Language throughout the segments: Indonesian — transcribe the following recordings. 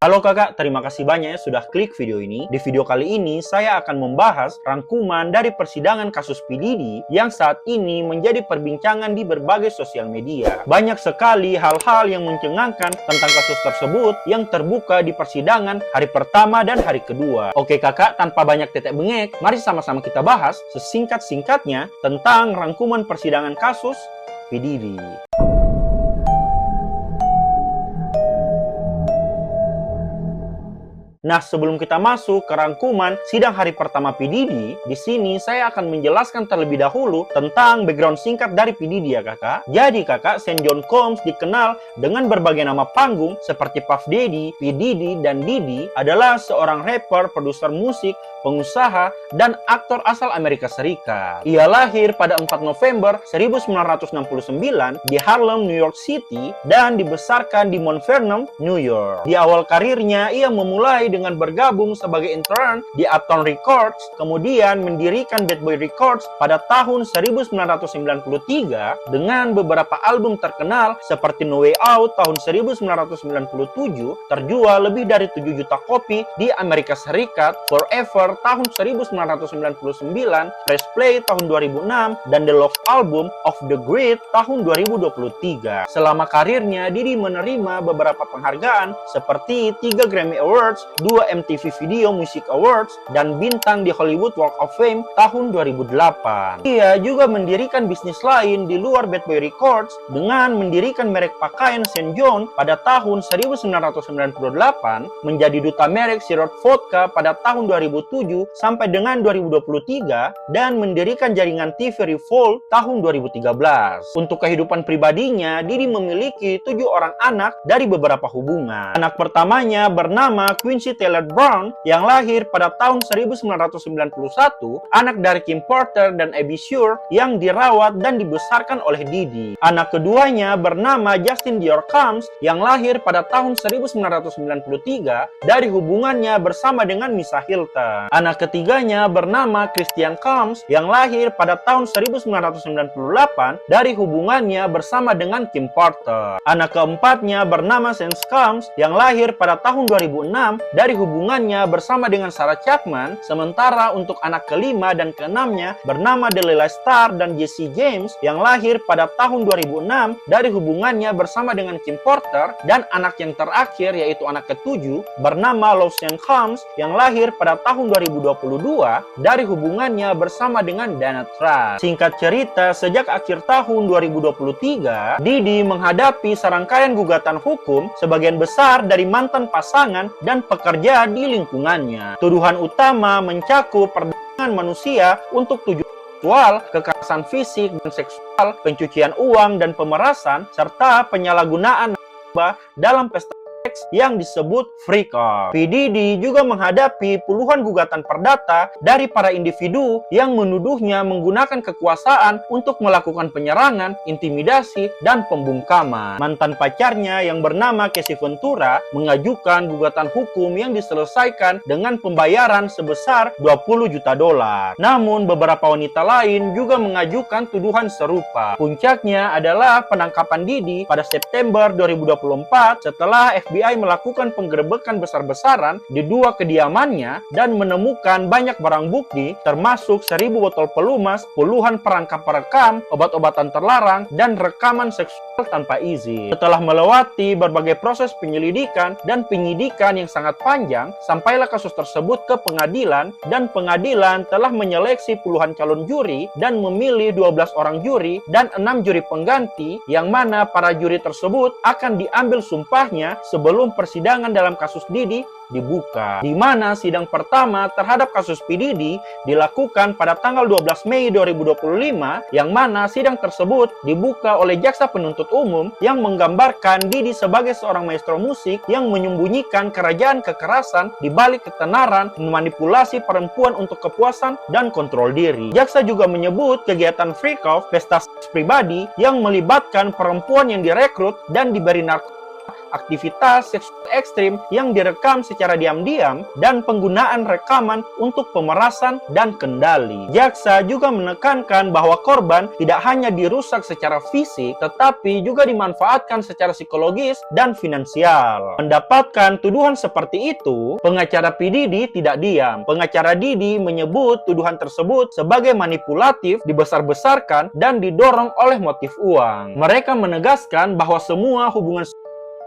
Halo kakak, terima kasih banyak ya sudah klik video ini. Di video kali ini saya akan membahas rangkuman dari persidangan kasus P. Diddy yang saat ini menjadi perbincangan di berbagai sosial media. Banyak sekali hal-hal yang mencengangkan tentang kasus tersebut yang terbuka di persidangan hari pertama dan hari kedua. Oke kakak, tanpa banyak tetek bengek, mari sama-sama kita bahas sesingkat-singkatnya tentang rangkuman persidangan kasus P. Diddy. Nah, sebelum kita masuk ke rangkuman sidang hari pertama P. Diddy, di sini saya akan menjelaskan terlebih dahulu tentang background singkat dari P. Diddy ya kakak. Jadi kakak, St. John Combs dikenal dengan berbagai nama panggung seperti Puff Daddy, P. Diddy, dan Diddy adalah seorang rapper, produser musik, pengusaha, dan aktor asal Amerika Serikat. Ia lahir pada 4 November 1969 di Harlem, New York City, dan dibesarkan di Mount Vernon, New York. Di awal karirnya, ia memulai dengan bergabung sebagai intern di Uptown Records, kemudian mendirikan Bad Boy Records pada tahun 1993 dengan beberapa album terkenal seperti No Way Out tahun 1997, terjual lebih dari 7 juta kopi di Amerika Serikat, Forever tahun 1999, Press Play tahun 2006, dan The Love Album of the Great tahun 2023. Selama karirnya, Diddy menerima beberapa penghargaan seperti 3 Grammy Awards, 2 MTV Video Music Awards, dan bintang di Hollywood Walk of Fame tahun 2008. Ia juga mendirikan bisnis lain di luar Bad Boy Records dengan mendirikan merek pakaian St. John pada tahun 1998, menjadi duta merek Sirot Vodka pada tahun 2007 sampai dengan 2023, dan mendirikan jaringan TV Revolt tahun 2013. Untuk kehidupan pribadinya, Diddy memiliki 7 orang anak dari beberapa hubungan. Anak pertamanya bernama Quincy Taylor Brown yang lahir pada tahun 1991, anak dari Kim Porter dan Abby Shure yang dirawat dan dibesarkan oleh Diddy. Anak keduanya bernama Justin Dior Combs yang lahir pada tahun 1993 dari hubungannya bersama dengan Misa Hylton. Anak ketiganya bernama Christian Combs yang lahir pada tahun 1998 dari hubungannya bersama dengan Kim Porter. Anak keempatnya bernama Sense Combs yang lahir pada tahun 2006 dari hubungannya bersama dengan Sarah Chapman. Sementara untuk anak kelima dan keenamnya bernama Delilah Starr dan Jesse James yang lahir pada tahun 2006 dari hubungannya bersama dengan Kim Porter, dan anak yang terakhir yaitu anak ketujuh bernama Lausanne Combs yang lahir pada tahun 2022 dari hubungannya bersama dengan Dana Trust. Singkat cerita, sejak akhir tahun 2023, Diddy menghadapi serangkaian gugatan hukum sebagian besar dari mantan pasangan dan pekerja di lingkungannya. Tuduhan utama mencakup perdagangan manusia untuk tujuan seksual, kekerasan fisik dan seksual, pencucian uang dan pemerasan, serta penyalahgunaan narkoba dalam pesta seks yang disebut freak off. P. Diddy juga menghadapi puluhan gugatan perdata dari para individu yang menuduhnya menggunakan kekuasaan untuk melakukan penyerangan, intimidasi, dan pembungkaman. Mantan pacarnya yang bernama Casey Ventura mengajukan gugatan hukum yang diselesaikan dengan pembayaran sebesar 20 juta dolar. Namun beberapa wanita lain juga mengajukan tuduhan serupa. Puncaknya adalah penangkapan Diddy pada September 2024 setelah FBI melakukan penggerebekan besar-besaran di 2 kediamannya dan menemukan banyak barang bukti termasuk 1000 botol pelumas, puluhan perangkap perekam, obat-obatan terlarang, dan rekaman seksual tanpa izin. Setelah melewati berbagai proses penyelidikan dan penyidikan yang sangat panjang, sampailah kasus tersebut ke pengadilan, dan pengadilan telah menyeleksi puluhan calon juri dan memilih 12 orang juri dan 6 juri pengganti, yang mana para juri tersebut akan diambil sumpahnya sebelum persidangan dalam kasus Diddy dibuka, di mana sidang pertama terhadap kasus P. Diddy dilakukan pada tanggal 12 Mei 2025, yang mana sidang tersebut dibuka oleh jaksa penuntut umum yang menggambarkan Diddy sebagai seorang maestro musik yang menyembunyikan kerajaan kekerasan di balik ketenaran, memanipulasi perempuan untuk kepuasan dan kontrol diri. Jaksa juga menyebut kegiatan freak off, pesta seks pribadi yang melibatkan perempuan yang direkrut dan diberi narkoba aktivitas seksual ekstrim yang direkam secara diam-diam, dan penggunaan rekaman untuk pemerasan dan kendali. Jaksa juga menekankan bahwa korban tidak hanya dirusak secara fisik, tetapi juga dimanfaatkan secara psikologis dan finansial. Mendapatkan tuduhan seperti itu, pengacara P. Diddy tidak diam. Pengacara Diddy menyebut tuduhan tersebut sebagai manipulatif, dibesar-besarkan, dan didorong oleh motif uang. Mereka menegaskan bahwa semua hubungan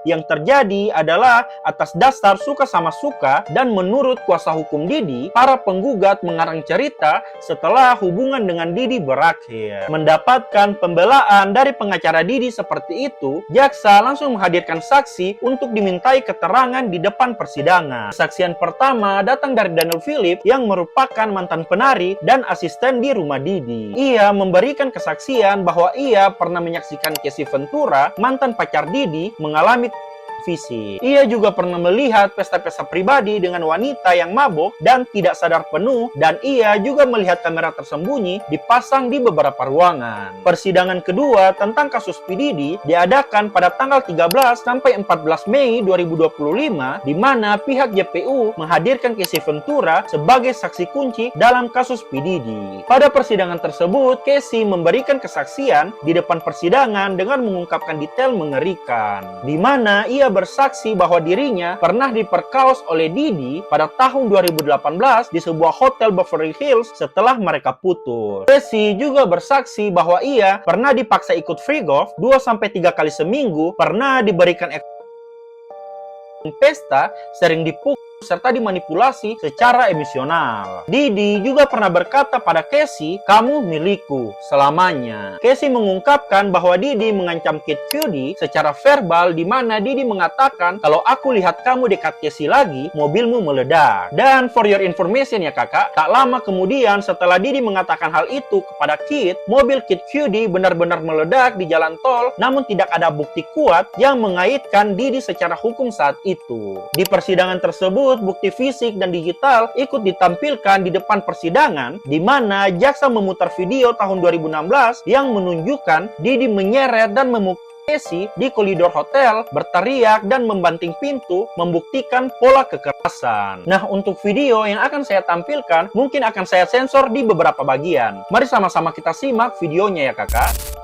yang terjadi adalah atas dasar suka sama suka, dan menurut kuasa hukum Diddy, para penggugat mengarang cerita setelah hubungan dengan Diddy berakhir. Mendapatkan pembelaan dari pengacara Diddy seperti itu, jaksa langsung menghadirkan saksi untuk dimintai keterangan di depan persidangan. Kesaksian pertama datang dari Daniel Phillip yang merupakan mantan penari dan asisten di rumah Diddy. Ia memberikan kesaksian bahwa ia pernah menyaksikan Casey Ventura, mantan pacar Diddy, mengalami fisik. Ia juga pernah melihat pesta-pesta pribadi dengan wanita yang mabuk dan tidak sadar penuh, dan ia juga melihat kamera tersembunyi dipasang di beberapa ruangan. Persidangan kedua tentang kasus P. Diddy diadakan pada tanggal 13 sampai 14 Mei 2025, di mana pihak JPU menghadirkan Casey Ventura sebagai saksi kunci dalam kasus P. Diddy. Pada persidangan tersebut, Casey memberikan kesaksian di depan persidangan dengan mengungkapkan detail mengerikan, di mana ia bersaksi bahwa dirinya pernah diperkaos oleh Diddy pada tahun 2018 di sebuah hotel Beverly Hills setelah mereka putus. Casey juga bersaksi bahwa ia pernah dipaksa ikut free golf 2-3 kali seminggu, pernah diberikan pesta, sering dipukul, serta dimanipulasi secara emosional. Diddy juga pernah berkata pada Casey, "Kamu milikku selamanya." Casey mengungkapkan bahwa Diddy mengancam Kid Cudi secara verbal, di mana Diddy mengatakan, "Kalau aku lihat kamu dekat Casey lagi, mobilmu meledak." Dan for your information ya kakak, tak lama kemudian setelah Diddy mengatakan hal itu kepada Kid, mobil Kid Cudi benar-benar meledak di jalan tol, namun tidak ada bukti kuat yang mengaitkan Diddy secara hukum saat itu. Di persidangan tersebut, bukti fisik dan digital ikut ditampilkan di depan persidangan, di mana jaksa memutar video tahun 2016 yang menunjukkan Diddy menyeret dan memukul Casey di koridor hotel, berteriak dan membanting pintu, membuktikan pola kekerasan. Nah, untuk video yang akan saya tampilkan, mungkin akan saya sensor di beberapa bagian. Mari sama-sama kita simak videonya ya kakak.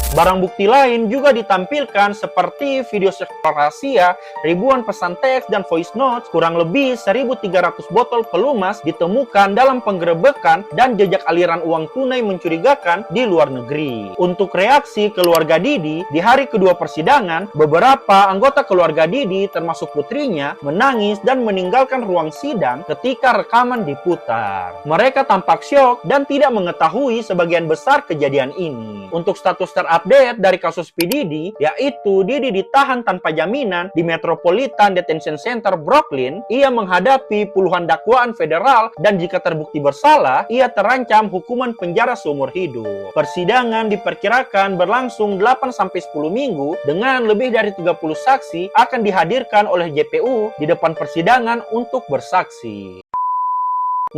Barang bukti lain juga ditampilkan seperti video seksual rahasia, ribuan pesan teks dan voice notes, kurang lebih 1.300 botol pelumas ditemukan dalam penggerebekan dan jejak aliran uang tunai mencurigakan di luar negeri. Untuk reaksi keluarga Didi, di hari kedua persidangan, beberapa anggota keluarga Didi termasuk putrinya menangis dan meninggalkan ruang sidang ketika rekaman diputar. Mereka tampak syok dan tidak mengetahui sebagian besar kejadian ini. Untuk status terupdate dari kasus P. Diddy, yaitu Didi ditahan tanpa jaminan di Metropolitan Detention Center Brooklyn. Ia menghadapi puluhan dakwaan federal dan jika terbukti bersalah, ia terancam hukuman penjara seumur hidup. Persidangan diperkirakan berlangsung 8-10 minggu dengan lebih dari 30 saksi akan dihadirkan oleh JPU di depan persidangan untuk bersaksi.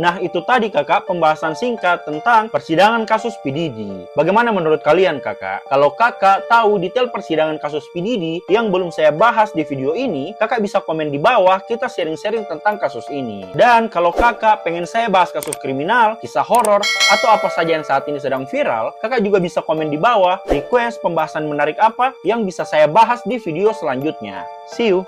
Nah, itu tadi kakak pembahasan singkat tentang persidangan kasus P. Diddy. Bagaimana menurut kalian kakak? Kalau kakak tahu detail persidangan kasus P. Diddy yang belum saya bahas di video ini, kakak bisa komen di bawah, kita sharing-sharing tentang kasus ini. Dan kalau kakak pengen saya bahas kasus kriminal, kisah horor, atau apa saja yang saat ini sedang viral, kakak juga bisa komen di bawah, request pembahasan menarik apa yang bisa saya bahas di video selanjutnya. See you!